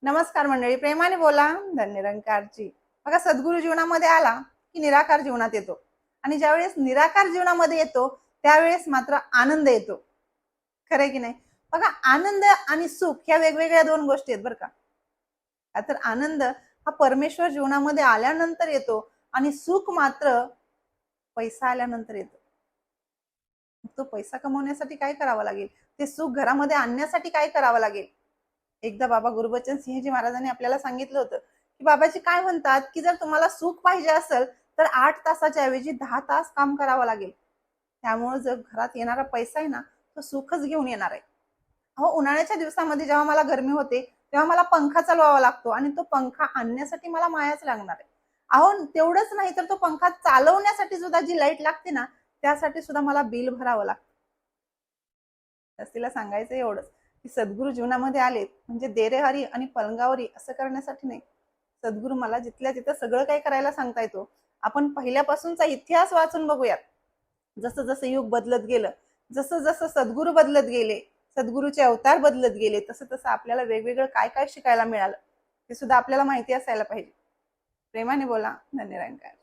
नमस्कार मंडळी, प्रेमाने बोला, धन्यरंकारची. बघा, सद्गुरू जीवनामध्ये आला की निराकार जीवनात येतो आणि ज्यावेळेस निराकार जीवनामध्ये येतो त्यावेळेस मात्र आनंद येतो. खरंय की नाही? बघा, आनंद आणि सुख ह्या वेगवेगळ्या दोन गोष्टी आहेत बरं का. तर आनंद हा परमेश्वर जीवनामध्ये आल्यानंतर येतो आणि सुख मात्र पैसा आल्यानंतर येतो. तो पैसा कमवण्यासाठी काय करावं लागेल, ते सुख घरामध्ये आणण्यासाठी काय करावं लागेल. एकदा बाबा गुरुबचन सिंहजी महाराजांनी आपल्याला सांगितलं होतं की बाबाजी काय म्हणतात की जर तुम्हाला सुख पाहिजे असेल तर 8 तासाच्या ऐवजी 10 तास काम करावं लागेल. त्यामुळे जर घरात येणारा पैसा आहे ना, तो सुखच घेऊन येणार आहे. अहो, उन्हाळ्याच्या दिवसामध्ये जेव्हा मला गरमी होते तेव्हा मला पंखा चालवावा लागतो आणि तो पंखा आणण्यासाठी मला मायाच लागणार आहे. अहो, तेवढंच नाही तर तो पंखा चालवण्यासाठी सुद्धा जी लाईट लागते ना, त्यासाठी सुद्धा मला बिल भरावं लागतं. तिला सांगायचं एवढंच की सद्गुरू जीवनामध्ये आलेत म्हणजे देरे हरी आणि पलंगावरी असं करण्यासाठी नाही. सद्गुरू मला जिथल्या तिथं सगळं काही करायला सांगता येतो. आपण पहिल्यापासूनचा इतिहास वाचून बघूयात. जसं जसं युग बदलत गेलं, जसं जसं सद्गुरू बदलत गेले, सद्गुरूचे अवतार बदलत गेले, तसं तसं आपल्याला वेगवेगळं काय काय शिकायला मिळालं ते सुद्धा आपल्याला माहिती असायला पाहिजे. प्रेमाने बोला, धन्यरंकार.